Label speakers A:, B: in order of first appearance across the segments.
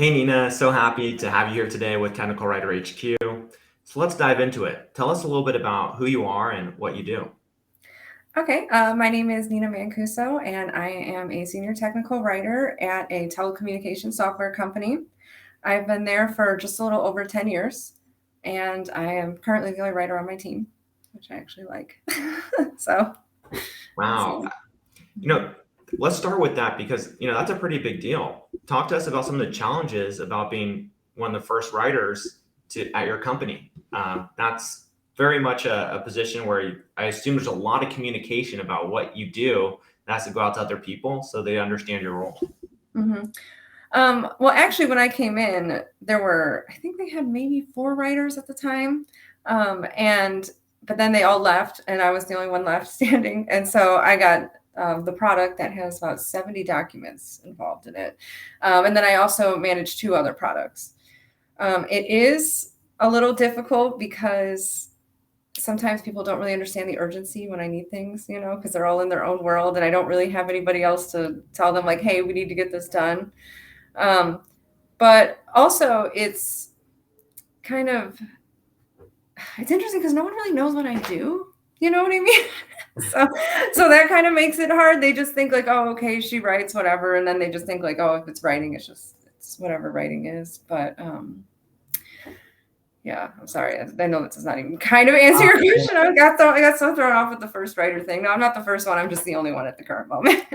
A: Hey Nina, so happy to have you here today with Technical Writer HQ. So let's dive into it. Tell us a little bit about who you are and what you do.
B: Okay, my name is Nina Mancuso, and I am a senior technical writer at a telecommunications software company. I've been there for just a little over 10 years, and I am currently the only writer on my team, which I actually like. So, that's
A: Wow.
B: it.
A: You know, let's start with that because, that's a pretty big deal. Talk to us about some of the challenges about being one of the first writers at your company. That's very much a position where I assume there's a lot of communication about what you do that has to go out to other people so they understand your role.
B: Mhm. Well, actually, when I came in, I think they had maybe 4 writers at the time. But then they all left, and I was the only one left standing. And so I got the product that has about 70 documents involved in it. And then I also manage 2 other products. It is a little difficult because sometimes people don't really understand the urgency when I need things, because they're all in their own world, and I don't really have anybody else to tell them, like, hey, we need to get this done. Um, but also, kind of it's interesting because no one really knows what I do. You know what I mean? so so that kind of makes it hard. They just think like, oh, okay, she writes whatever, and then they just think like, oh, if it's writing, it's whatever writing is. But yeah, I'm sorry. I know this does not even kind of answer your question. I got so thrown off with the first writer thing. No, I'm not the first one. I'm just the only one at the current moment.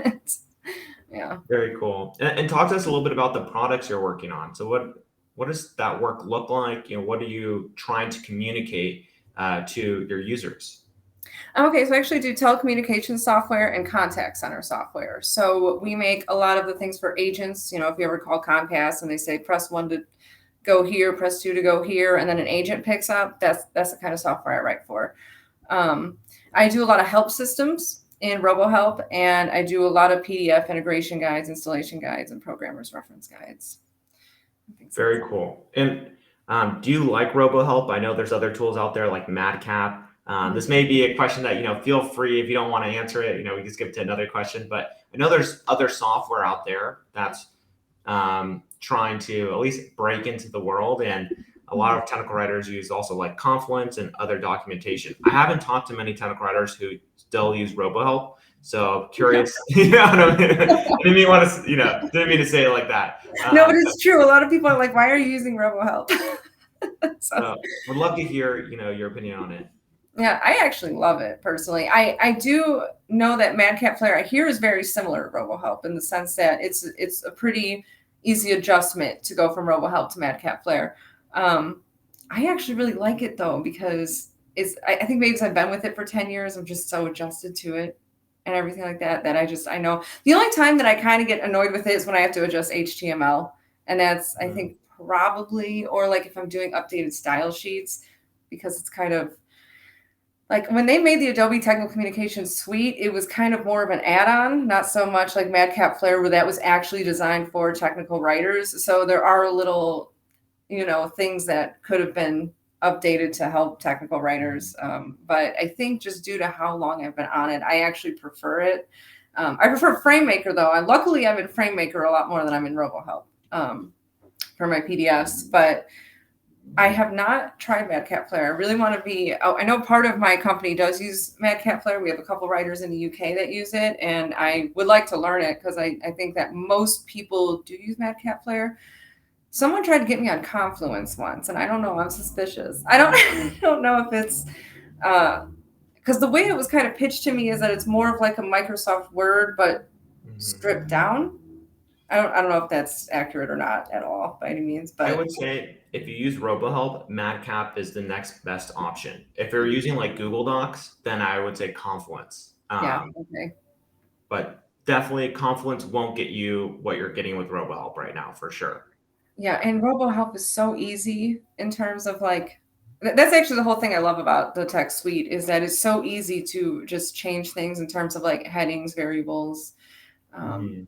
B: Yeah.
A: Very cool. And talk to us a little bit about the products you're working on. So what does that work look like? What are you trying to communicate to your users?
B: Okay, so I actually do telecommunications software and contact center software. So we make a lot of the things for agents. If you ever call Comcast and they say press 1 to go here, press 2 to go here, and then an agent picks up, that's the kind of software I write for. I do a lot of help systems in RoboHelp, and I do a lot of PDF integration guides, installation guides, and programmers reference guides, and things like
A: Very
B: that.
A: cool. And do you like RoboHelp? I know there's other tools out there like Madcap. This may be a question that, feel free if you don't want to answer it, we can skip to another question. But I know there's other software out there that's trying to at least break into the world. And a lot of technical writers use also like Confluence and other documentation. I haven't talked to many technical writers who still use RoboHelp. So curious, I didn't mean want to, didn't mean to say it like that.
B: No, but it's true. A lot of people are like, "Why are you using RoboHelp?" So
A: Would love to hear, your opinion on it.
B: yeah, I actually love it personally. I do know that Madcap Flare I hear is very similar to RoboHelp in the sense that it's a pretty easy adjustment to go from RoboHelp to Madcap Flare. I actually really like it though because I think maybe because I've been with it for 10 years, I'm just so adjusted to it and everything like that that I know the only time that I kind of get annoyed with it is when I have to adjust HTML, and that's I
A: Mm.
B: think probably, or like if I'm doing updated style sheets, because it's kind of like when they made the Adobe Technical Communications Suite, it was kind of more of an add-on, not so much like Madcap Flare, where that was actually designed for technical writers. So there are little, things that could have been updated to help technical writers. But I think just due to how long I've been on it, I actually prefer it. I prefer FrameMaker though. And luckily, I'm in FrameMaker a lot more than I'm in RoboHelp for my PDFs. But I have not tried Madcap Flare. I really want to be. Oh, I know part of my company does use Madcap Flare. We have a couple writers in the UK that use it, and I would like to learn it because I think that most people do use Madcap Flare. Someone tried to get me on Confluence once, and I don't know. I'm suspicious. I don't. I don't know if it's because the way it was kind of pitched to me is that it's more of like a Microsoft Word, but
A: Mhm.
B: stripped down. I don't know if that's accurate or not at all by any means,
A: I
B: but
A: would say if you use RoboHelp, Madcap is the next best option. If you're using like Google Docs, then I would say Confluence.
B: yeah, okay.
A: But definitely Confluence won't get you what you're getting with RoboHelp right now for sure.
B: Yeah, and RoboHelp is so easy in terms of like that's actually the whole thing I love about the tech suite is that it's so easy to just change things in terms of like headings, variables. Um,
A: Mhm.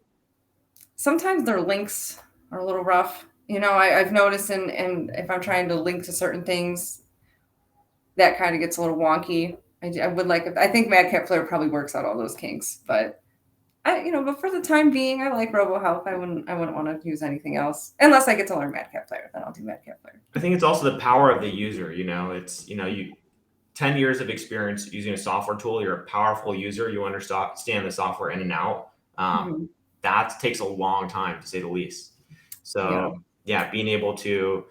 B: Sometimes their links are a little rough. I've noticed, and if I'm trying to link to certain things, that kind of gets a little wonky. I would like, I think Madcap Flare probably works out all those kinks, but But for the time being, I like RoboHelp. I wouldn't want to use anything else unless I get to learn Madcap Player. Then I'll do Madcap Player.
A: I think it's also the power of the user. It's you 10 years of experience using a software tool. You're a powerful user. You understand the software in and out. Um,
B: Hmm.
A: that takes a long time to say the least.
B: Yeah.
A: So yeah, being able to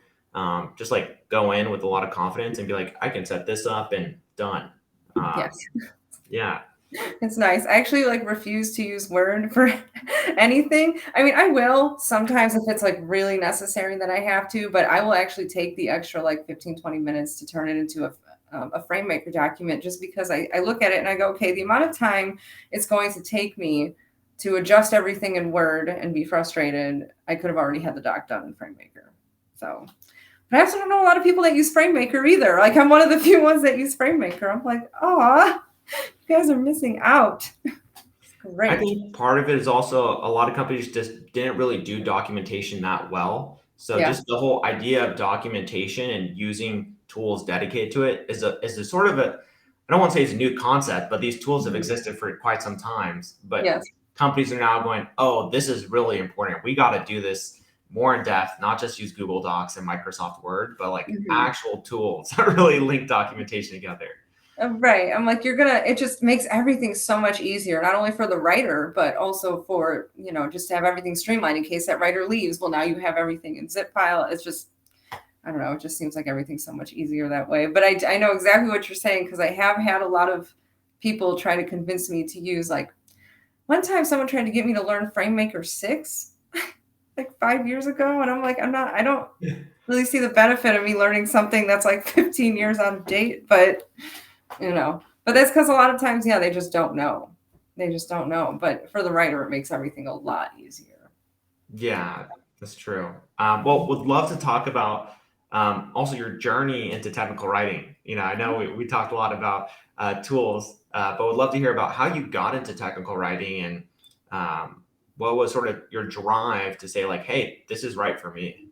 A: just like go in with a lot of confidence and be like, I can set this up and done.
B: Yes.
A: Yeah.
B: It's nice. I actually like refuse to use Word for anything. I mean, I will sometimes if it's like really necessary that I have to, but I will actually take the extra like 15, 20 minutes to turn it into a frame maker document just because I look at it and I go, okay, the amount of time it's going to take me to adjust everything in Word and be frustrated, I could have already had the doc done in frame maker. So, but I also don't know a lot of people that use frame maker either. Like I'm one of the few ones that use frame maker. I'm like, oh, you guys are missing out. It's
A: I
B: great.
A: think part of it is also a lot of companies just didn't really do documentation that well. So
B: Yeah.
A: just the whole idea of documentation and using tools dedicated to it is a sort of a, I don't want to say it's a new concept, but these tools have
B: Mhm.
A: existed for quite some times. But
B: Yes.
A: companies are now going, oh, this is really important. We got to do this more in depth, not just use Google Docs and Microsoft Word, but like
B: Mhm.
A: actual tools that really link documentation together.
B: Right. I'm like, it just makes everything so much easier, not only for the writer, but also for, just to have everything streamlined in case that writer leaves. Well, now you have everything in zip file. It's just, I don't know. It just seems like everything's so much easier that way. But I know exactly what you're saying because I have had a lot of people try to convince me to use, like, one time someone tried to get me to learn FrameMaker 6 like 5 years ago. And I'm like, I don't really see the benefit of me learning something that's like 15 years out of date. But that's because a lot of times, yeah, they just don't know. They just don't know. But for the writer, it makes everything a lot easier.
A: Yeah, that's true. Well, would love to talk about also your journey into technical writing. I know we talked a lot about tools, but would love to hear about how you got into technical writing and what was sort of your drive to say like, hey, this is right for me.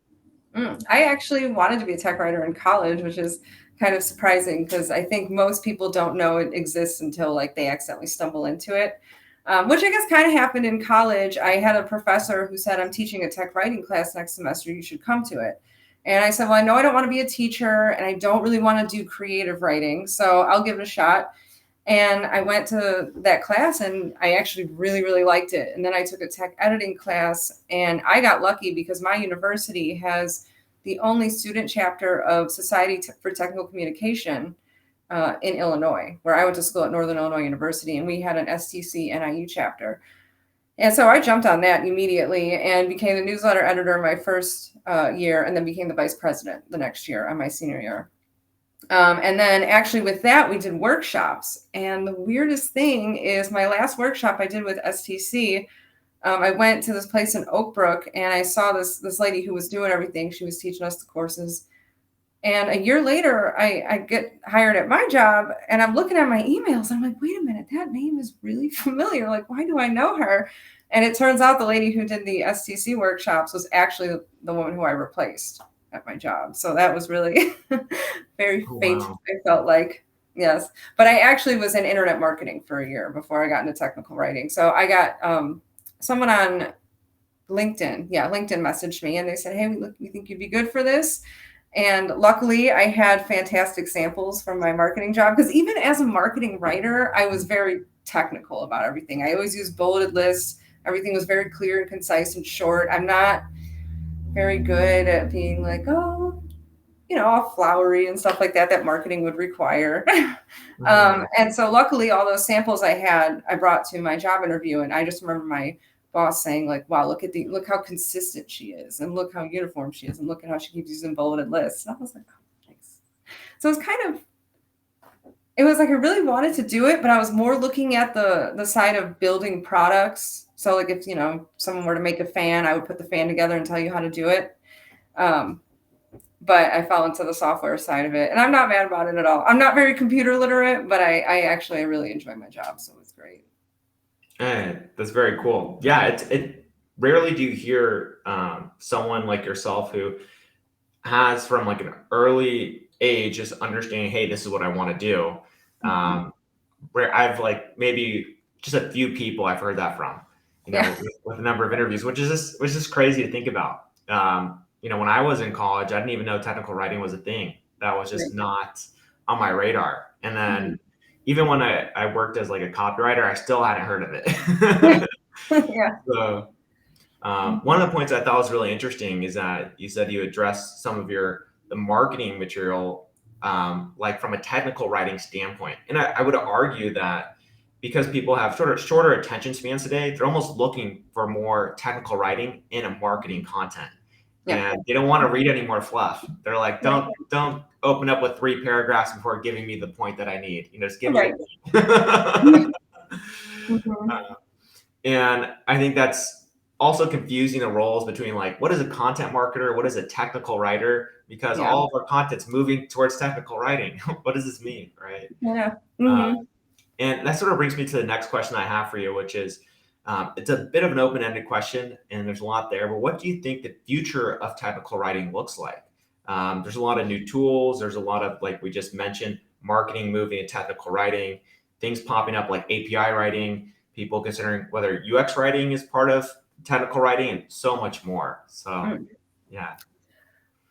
B: I actually wanted to be a tech writer in college, which is kind of surprising because I think most people don't know it exists until like they accidentally stumble into it. Which I guess kind of happened in college. I had a professor who said, I'm teaching a tech writing class next semester. You should come to it. And I said, well, I know I don't want to be a teacher and I don't really want to do creative writing. So I'll give it a shot. And I went to that class and I actually really, really liked it. And then I took a tech editing class and I got lucky because my university has the only student chapter of Society for Technical Communication in Illinois, where I went to school at Northern Illinois University, and we had an STC NIU chapter. And so I jumped on that immediately and became the newsletter editor my first year, and then became the vice president the next year on my senior year. And then actually with that, we did workshops. And the weirdest thing is my last workshop I did with STC, I went to this place in Oak Brook and I saw this lady who was doing everything. She was teaching us the courses. And a year later, I get hired at my job and I'm looking at my emails. I'm like, wait a minute, that name is really familiar. Like, why do I know her? And it turns out the lady who did the STC workshops was actually the woman who I replaced at my job. So that was really very
A: Oh,
B: fate,
A: wow.
B: I felt like. Yes. But I actually was in internet marketing for a year before I got into technical writing. So I got someone on LinkedIn. Yeah, LinkedIn messaged me and they said, hey, we think you'd be good for this. And luckily, I had fantastic samples from my marketing job because even as a marketing writer, I was very technical about everything. I always used bulleted lists. Everything was very clear and concise and short. I'm not very good at being like, oh, all flowery and stuff like that marketing would require.
A: Mhm.
B: And so luckily all those samples I brought to my job interview. And I just remember my boss saying like, wow, look how consistent she is and look how uniform she is and look at how she keeps using bulleted lists. And I was like, oh, thanks. So it was like I really wanted to do it, but I was more looking at the side of building products. So like if someone were to make a fan, I would put the fan together and tell you how to do it. Um, but I fell into the software side of it, and I'm not mad about it at all. I'm not very computer literate, but I really enjoy my job, so it's great.
A: That's very cool. Yeah, it rarely do you hear someone like yourself who has from like an early age just understanding, hey, this is what I want to do.
B: Mhm.
A: Where I've like maybe just a few people I've heard that from.
B: Yeah.
A: with a number of interviews, which is crazy to think about. When I was in college, I didn't even know technical writing was a thing. That was just
B: Right.
A: not on my radar. And
B: Mhm.
A: then even when I worked as like a copywriter, I still hadn't heard of
B: Yeah.
A: it.
B: Yeah.
A: So
B: Mhm.
A: one of the points I thought was really interesting is that you said you address some of the marketing material, like from a technical writing standpoint. And I would argue that because people have shorter attention spans today, they're almost looking for more technical writing in a marketing content,
B: Yeah.
A: and they don't want to read any more fluff. They're like,
B: Right.
A: don't open up with 3 paragraphs before giving me the point that I need. Just give me
B: Right.
A: the.
B: Mhm.
A: And I think that's also confusing the roles between like what is a content marketer, what is a technical writer, because
B: Yeah.
A: all of our content's moving towards technical writing. What does this mean, right?
B: Yeah.
A: Uh,
B: Mhm.
A: and that sort of brings me to the next question I have for you, which is it's a bit of an open-ended question, and there's a lot there. But what do you think the future of technical writing looks like? There's a lot of new tools. There's a lot of, like we just mentioned, marketing moving to technical writing, things popping up like API writing, people considering whether UX writing is part of technical writing, and so much more. So,
B: Mm.
A: yeah.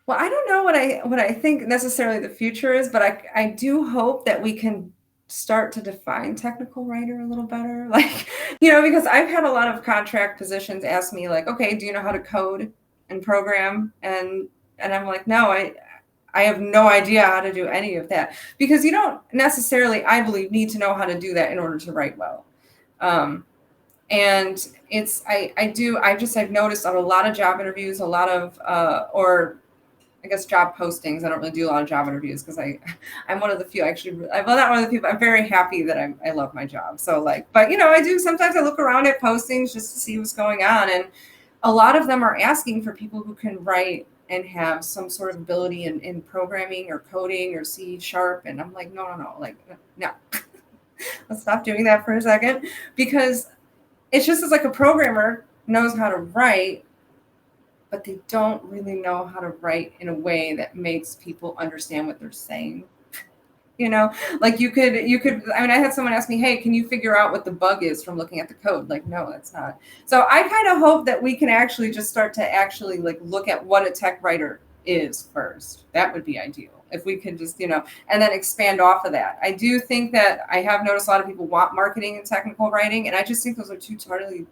B: Well, I don't know what I think necessarily the future is, but I do hope that we can start to define technical writer a little better. Like, because I've had a lot of contract positions ask me like, okay, do you know how to code and program? And I'm like, no, I have no idea how to do any of that, because you don't necessarily, I believe, need to know how to do that in order to write well. And it's I've noticed on a lot of job interviews, a lot of or I guess job postings. I don't really do a lot of job interviews because I'm one of the few actually. Well, not one of the people. I'm very happy that I love my job. So like, but I do sometimes I look around at postings just to see what's going on, and a lot of them are asking for people who can write and have some sort of ability in programming or coding or C sharp. And I'm like, no, like no, let's stop doing that for a second, because it's just as like a programmer knows how to write, but they don't really know how to write in a way that makes people understand what they're saying. Like you could. I mean, I had someone ask me, "Hey, can you figure out what the bug is from looking at the code?" Like, no, that's not. So I kind of hope that we can actually just start to actually like look at what a tech writer is first. That would be ideal if we could just and then expand off of that. I do think that I have noticed a lot of people want marketing and technical writing, and I just think those are two totally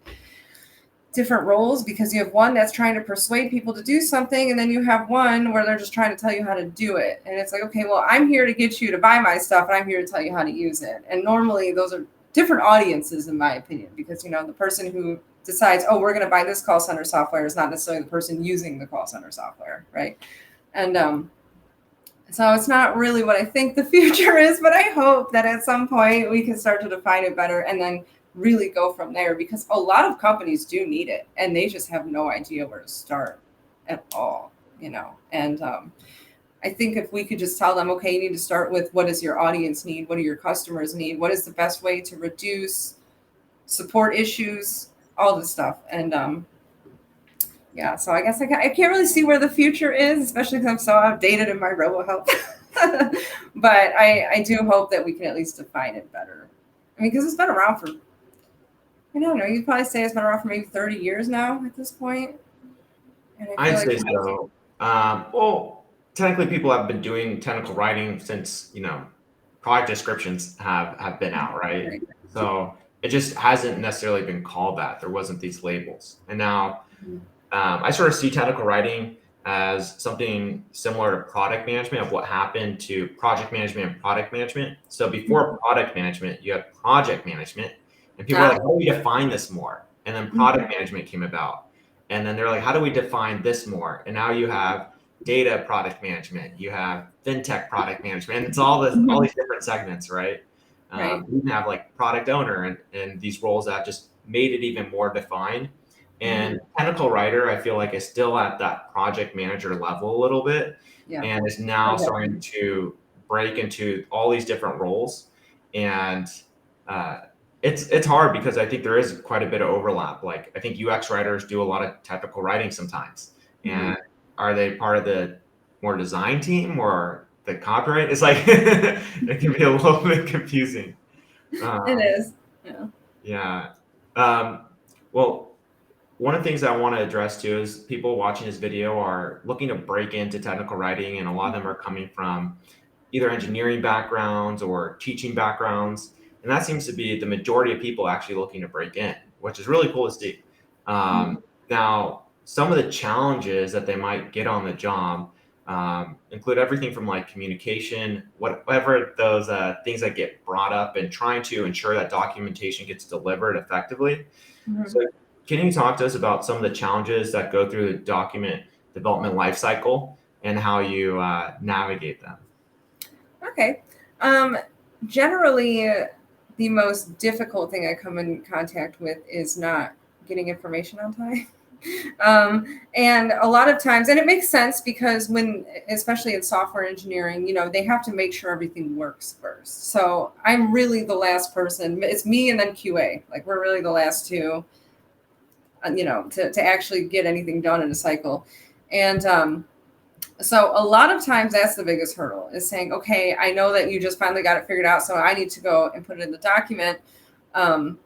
B: different roles, because you have one that's trying to persuade people to do something, and then you have one where they're just trying to tell you how to do it. And it's like, okay, well, I'm here to get you to buy my stuff, and I'm here to tell you how to use it. And normally those are different audiences, in my opinion, because the person who decides, oh, we're going to buy this call center software is not necessarily the person using the call center software, right? And so it's not really what I think the future is, but I hope that at some point we can start to define it better and then really go from there, because a lot of companies do need it and they just have no idea where to start at all. And I think if we could just tell them, okay, you need to start with what does your audience need? What do your customers need? What is the best way to reduce support issues? All this stuff. And yeah, so I guess I can't really see where the future is, especially because I'm so outdated in my RoboHelp. But I do hope that we can at least define it better. I mean, because it's been around for, I don't know, you'd probably say it's been around for maybe 30 years now at this point. And I feel
A: I'd
B: like,
A: say so. Well, technically, people have been doing technical writing since product descriptions have been out, right?
B: right.
A: So it just hasn't necessarily been called that. There wasn't these labels, and now I sort of see technical writing as something similar to product management, of what happened to project management and product management. So before product management, you had project management, and people were
B: Ah,
A: like, "How do we define this more?" And then product management came about, and then they're like, "How do we define this more?" And now you have data product management, you have fintech product management, and it's all
B: mhm.
A: these different segments, right?
B: Right.
A: You can have like product owner and these roles that just made it even more defined.
B: Hmm.
A: And technical writer, I feel like, is still at that project manager level a little bit,
B: Yeah.
A: and is now starting to break into all these different roles. And uh, it's hard because I think there is quite a bit of overlap. Like I think UX writers do a lot of technical writing sometimes,
B: Hmm.
A: and are they part of the more design team or the copyright? It's like it can be a little bit confusing.
B: It
A: Um,
B: is. Yeah.
A: yeah. Um, Well, one of the things I want to address too is people watching this video are looking to break into technical writing, and a lot of them are coming from either engineering backgrounds or teaching backgrounds. And that seems to be the majority of people actually looking to break in, which is really cool to see.
B: Mhm.
A: Now, some of the challenges that they might get on the job include everything from like communication, whatever those things that get brought up, and trying to ensure that documentation gets delivered effectively.
B: Mhm.
A: So, can you talk to us about some of the challenges that go through the document development lifecycle and how you navigate them?
B: Okay. Um, Generally, the most difficult thing I come in contact with is not getting information on time. And a lot of times, and it makes sense because when, especially in software engineering, they have to make sure everything works first. So I'm really the last person. It's me and then QA. Like we're really the last two, to actually get anything done in a cycle. And so a lot of times that's the biggest hurdle is saying, okay, I know that you just finally got it figured out, so I need to go and put it in the document. Um,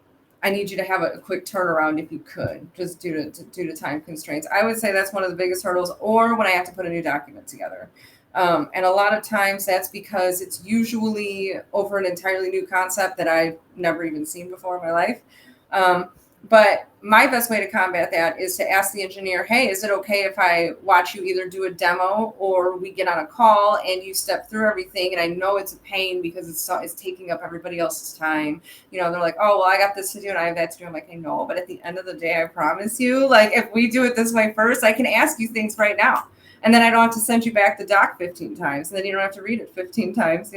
B: I need you to have a quick turnaround if you could, just due to time constraints. I would say that's one of the biggest hurdles, or when I have to put a new document together. And a lot of times that's because it's usually over an entirely new concept that I've never even seen before in my life. Um, but my best way to combat that is to ask the engineer, hey, is it okay if I watch you either do a demo or we get on a call and you step through everything? And I know it's a pain because it's taking up everybody else's time. They're like, oh, well, I got this to do and I have that to do. I'm like, I know, but at the end of the day, I promise you, like, if we do it this way first, I can ask you things right now. And then I don't have to send you back the doc 15 times. And then you don't have to read it 15 times.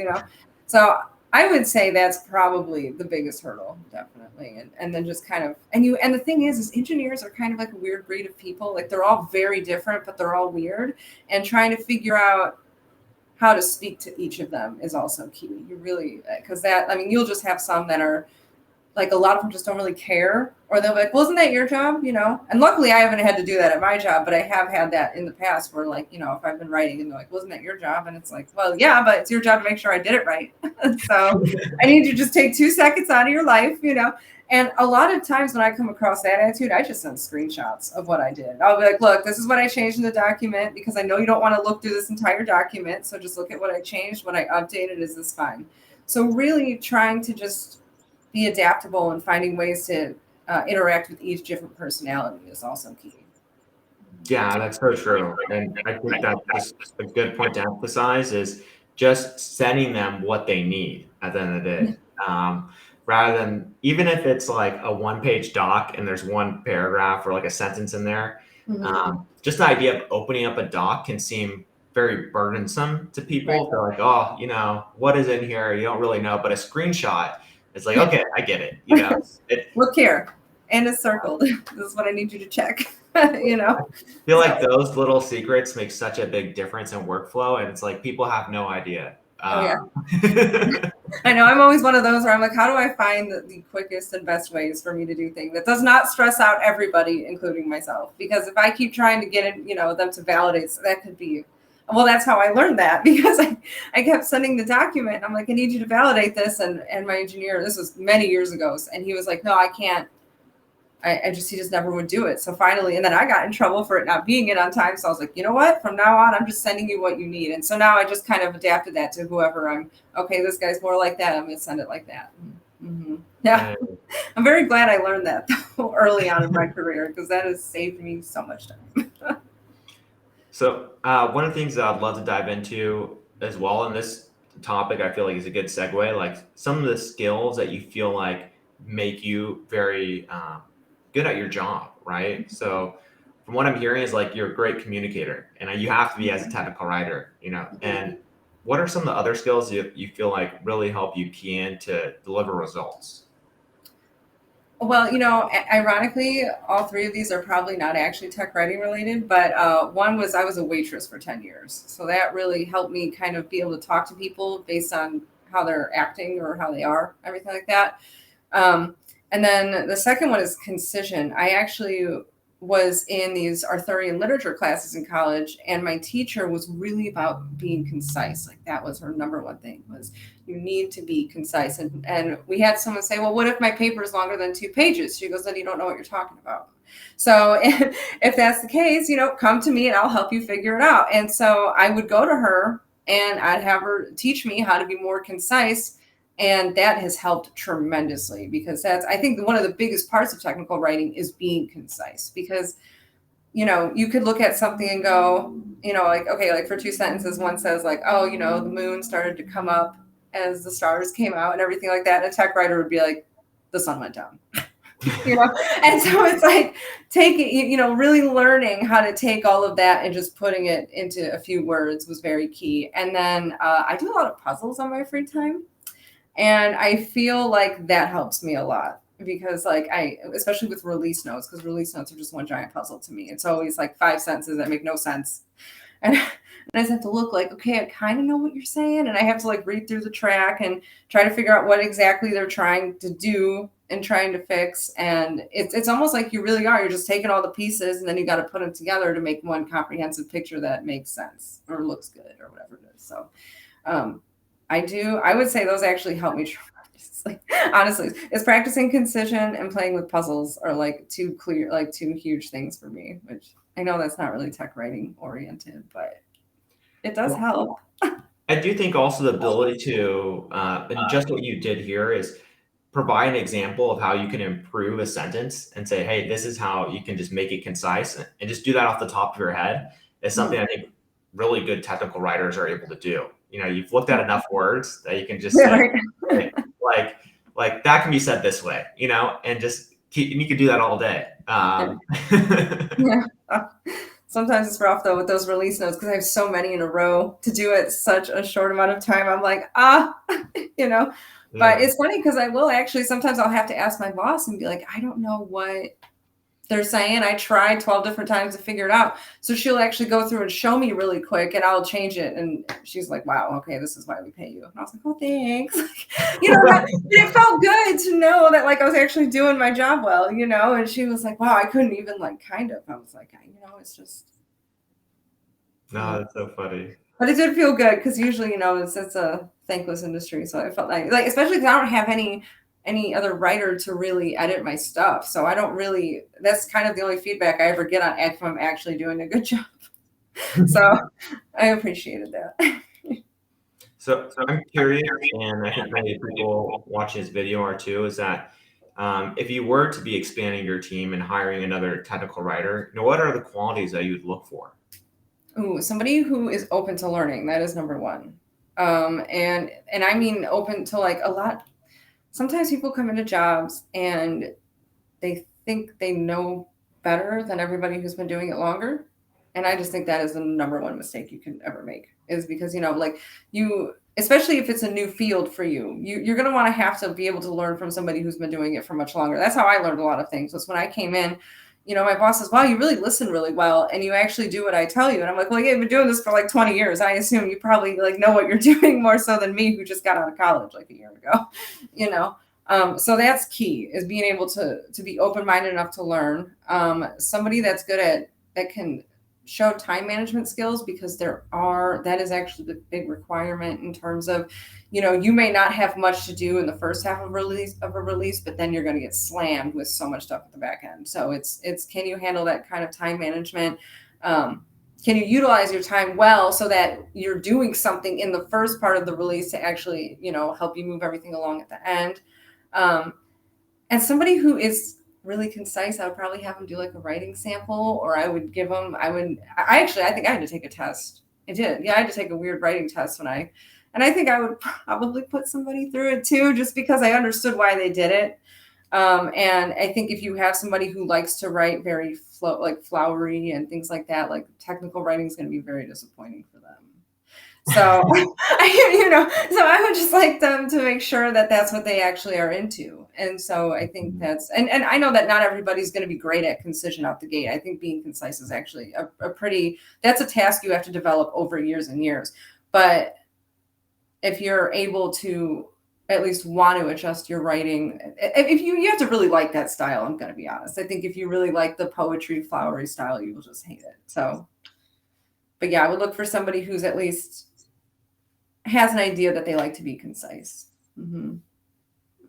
B: So I would say that's probably the biggest hurdle, definitely. And then just kind of, and the thing is engineers are kind of like a weird breed of people. Like they're all very different, but they're all weird. And trying to figure out how to speak to each of them is also key. You really, because you'll just have some that are like, a lot of them just don't really care, or they'll be like, well, isn't that your job? And luckily I haven't had to do that at my job, but I have had that in the past where, like, if I've been writing and they're like, wasn't that your job? And it's like, well, yeah, but it's your job to make sure I did it right. So I need you to just take 2 seconds out of your life. And a lot of times when I come across that attitude, I just send screenshots of what I did. I'll be like, look, this is what I changed in the document, because I know you don't want to look through this entire document. So just look at what I changed, what I updated. Is this fine? So really trying to just be adaptable and finding ways to interact with each different personality is also key.
A: Yeah, that's so true. And I think that's just a good point to emphasize is just sending them what they need at the end of the day. Rather than, even if it's like a one-page doc and there's one paragraph or like a sentence in there,
B: Mm-hmm.
A: just the idea of opening up a doc can seem very burdensome to
B: Right.
A: people. They're like, oh, what is in here? You don't really know. But a screenshot, it's like, okay, I get it. It,
B: Look here, and it's circled. This is what I need you to check.
A: feel
B: So,
A: like those little secrets make such a big difference in workflow, and it's like people have no idea.
B: oh yeah, I know. I'm always one of those where I'm like, how do I find the quickest and best ways for me to do things that does not stress out everybody, including myself? Because if I keep trying to get it, them to validate, so that could be. Well, that's how I learned that, because I kept sending the document. I'm like, I need you to validate this, and my engineer, this was many years ago, and he was like, no, I can't. He just never would do it. So finally, and then I got in trouble for it not being in on time. So I was like, you know what? From now on, I'm just sending you what you need. And so now I just kind of adapted that to whoever okay, this guy's more like that. I'm going to send it like that. Mm-hmm. Yeah. I'm very glad I learned that though, early on in my career, because that has saved me so much time.
A: So one of the things that I'd love to dive into as well in this topic, I feel like is a good segue. Like some of the skills that you feel like make you very good at your job, right? So from what I'm hearing is like you're a great communicator, and you have to be as a technical writer. And what are some of the other skills you feel like really help you key in to deliver results?
B: Well, ironically, all three of these are probably not actually tech writing related, but one was I was a waitress for 10 years. So that really helped me kind of be able to talk to people based on how they're acting or how they are, everything like that. And then the second one is concision. I actually was in these Arthurian literature classes in college, and my teacher was really about being concise. Like that was her number one thing, was you need to be concise. And we had someone say, well, what if my paper is longer than 2 pages? She goes, then you don't know what you're talking about. So if that's the case, come to me and I'll help you figure it out. And so I would go to her and I'd have her teach me how to be more concise. And that has helped tremendously, because I think one of the biggest parts of technical writing is being concise, because, you could look at something and go, like, okay, like for 2 sentences, one says like, oh, the moon started to come up as the stars came out and everything like that. And a tech writer would be like, the sun went down. And so it's like taking, really learning how to take all of that and just putting it into a few words was very key. And then I do a lot of puzzles on my free time. And I feel like that helps me a lot, because like especially with release notes, because release notes are just one giant puzzle to me. It's always like 5 sentences that make no sense. And I just have to look like, okay, I kind of know what you're saying. And I have to like read through the track and try to figure out what exactly they're trying to do and trying to fix. And it's almost like you really are. You're just taking all the pieces and then you got to put them together to make one comprehensive picture that makes sense or looks good or whatever it is. So I would say those actually help me tremendously. Honestly, it's practicing concision and playing with puzzles are like two huge things for me, which I know that's not really tech writing oriented, but it does help.
A: I do think also the ability to, and just what you did here is provide an example of how you can improve a sentence and say, hey, this is how you can just make it concise, and just do that off the top of your head is something I think really good technical writers are able to do. You've looked at enough words that you can just say, right. like that can be said this way, and just and you can do that all day.
B: Yeah. Sometimes it's rough though with those release notes, because I have so many in a row to do it such a short amount of time. I'm like,
A: Yeah.
B: But it's funny because I will actually, sometimes I'll have to ask my boss and be like, I don't know what they're saying. I tried 12 different times to figure it out. So she'll actually go through and show me really quick and I'll change it. And she's like, wow, okay, this is why we pay you. And I was like, oh, thanks. It felt good to know that like I was actually doing my job well, and she was like, wow, I couldn't even like kind of. I was like, it's just.
A: No, that's so funny.
B: But it did feel good because usually, it's a thankless industry. So I felt like especially because I don't have any other writer to really edit my stuff. So I don't really, that's kind of the only feedback I ever get on if I'm actually doing a good job. So I appreciated that.
A: So I'm curious, and I think many people watching this video are too, is that if you were to be expanding your team and hiring another technical writer, what are the qualities that you'd look for?
B: Ooh, somebody who is open to learning. That is number one. And I mean open to like a lot. Sometimes people come into jobs and they think they know better than everybody who's been doing it longer. And I just think that is the number one mistake you can ever make, is because, especially if it's a new field for you, you're going to want to have to be able to learn from somebody who's been doing it for much longer. That's how I learned a lot of things, was when I came in, my boss says, wow, you really listen really well. And you actually do what I tell you. And I'm like, well, yeah, I've been doing this for like 20 years. I assume you probably like know what you're doing more so than me, who just got out of college like a year ago, so that's key, is being able to be open-minded enough to learn. Somebody that's good that can show time management skills, because that is actually the big requirement in terms of, you may not have much to do in the first half of a release, but then you're going to get slammed with so much stuff at the back end. So it's can you handle that kind of time management? Can you utilize your time well so that you're doing something in the first part of the release to actually, help you move everything along at the end? And somebody who is really concise, I would probably have them do like a writing sample, or I would give them, I think I had to take a test. I did. Yeah, I had to take a weird writing test and I think I would probably put somebody through it too, just because I understood why they did it. And I think if you have somebody who likes to write very flowery and things like that, like technical writing is going to be very disappointing for them. So, so I would just like them to make sure that that's what they actually are into. And so I think and I know that not everybody's going to be great at concision out the gate. I think being concise is actually that's a task you have to develop over years and years. But if you're able to at least want to adjust your writing. If you have to really like that style, I'm going to be honest. I think if you really like the poetry, flowery style, you will just hate it. So, but yeah, I would look for somebody who's at least has an idea that they like to be concise. Mm-hmm.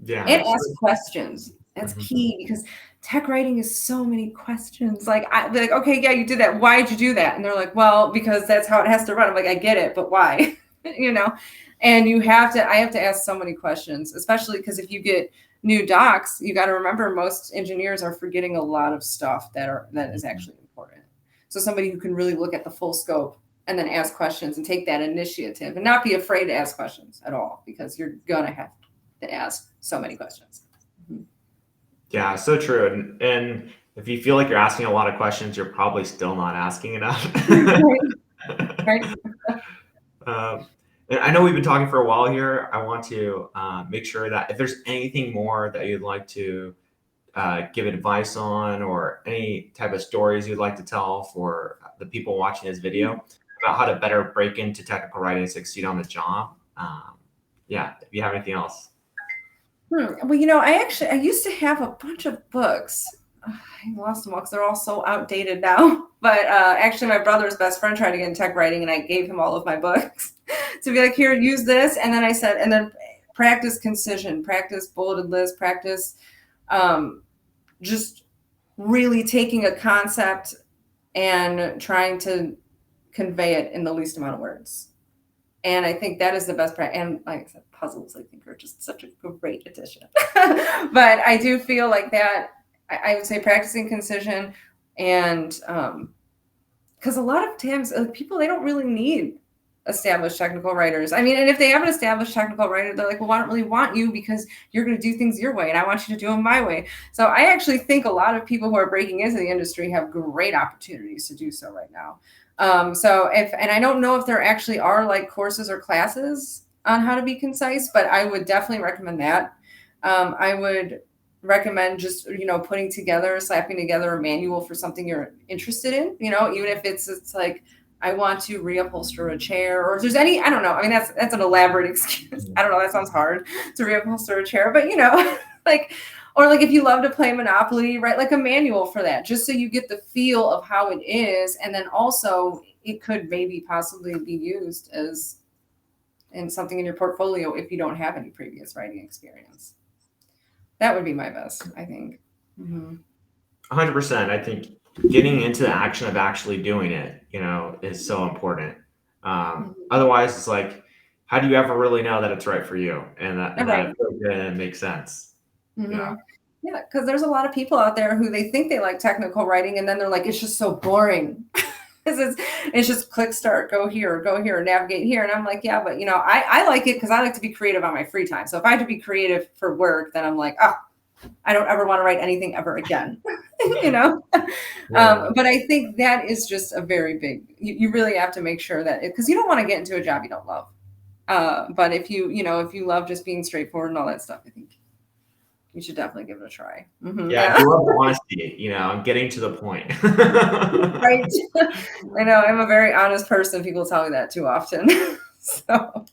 A: Yeah.
B: And ask questions. That's
A: Mhm.
B: key because tech writing is so many questions. Like, they're like, okay, yeah, you did that. Why did you do that? And they're like, well, because that's how it has to run. I'm like, I get it, but why? you know, and I have to ask so many questions, especially because if you get new docs, you got to remember most engineers are forgetting a lot of stuff that is actually important. So somebody who can really look at the full scope and then ask questions and take that initiative and not be afraid to ask questions at all because you're going to have to ask so many questions.
A: Yeah, so true. And if you feel like you're asking a lot of questions, you're probably still not asking enough.
B: Right. Right.
A: Um, and I know we've been talking for a while here. I want to make sure that if there's anything more that you'd like to give advice on, or any type of stories you'd like to tell for the people watching this video about how to better break into technical writing and succeed on the job. Yeah, if you have anything else.
B: Well, I used to have a bunch of books. I lost them all because they're all so outdated now. But actually, my brother's best friend tried to get in tech writing, and I gave him all of my books to be like, here, use this. And then I said, and then practice concision, practice bulleted list, practice just really taking a concept and trying to convey it in the least amount of words. And I think that is the best practice. And like I said, puzzles, I think, are just such a great addition. But I do feel like that, I would say practicing concision and because a lot of times people, they don't really need established technical writers. I mean, and if they have an established technical writer, they're like, well, I don't really want you because you're going to do things your way and I want you to do them my way. So I actually think a lot of people who are breaking into the industry have great opportunities to do so right now. And I don't know if there actually are like courses or classes on how to be concise, but I would definitely recommend that. I would recommend just, slapping together a manual for something you're interested in, even if it's like, I want to reupholster a chair, or if there's any, I don't know. I mean, that's an elaborate excuse. I don't know. That sounds hard to reupholster a chair, but like, or like if you love to play Monopoly, write like a manual for that, just so you get the feel of how it is. And then also it could maybe possibly be used as in something in your portfolio if you don't have any previous writing experience. That would be my best, I think.
A: 100%. I think getting into the action of actually doing it, is so important. Otherwise, it's like, how do you ever really know that it's right for you and that
B: Right.
A: it feels good and it makes sense? Yeah.
B: Yeah, because there's a lot of people out there who they think they like technical writing, and then they're like, it's just so boring. It's just click start, go here, navigate here. And I'm like, yeah, but I like it because I like to be creative on my free time. So if I have to be creative for work, then I'm like, oh, I don't ever want to write anything ever again.
A: Yeah.
B: But I think that is just a very big, you really have to make sure that because you don't want to get into a job you don't love. But if you love just being straightforward and all that stuff, I think you should definitely give it a try.
A: Yeah, if you love honesty, I'm getting to the point.
B: Right. I know I'm a very honest person. People tell me that too often. So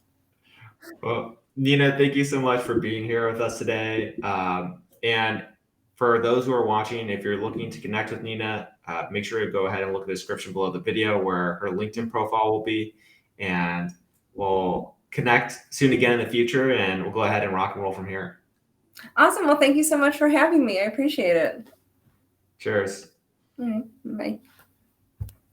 A: Well, Nina, thank you so much for being here with us today. And for those who are watching, if you're looking to connect with Nina, make sure to go ahead and look at the description below the video where her LinkedIn profile will be. And we'll connect soon again in the future, and we'll go ahead and rock and roll from here.
B: Awesome. Well, thank you so much for having me. I appreciate it.
A: Cheers.
B: All right. Bye.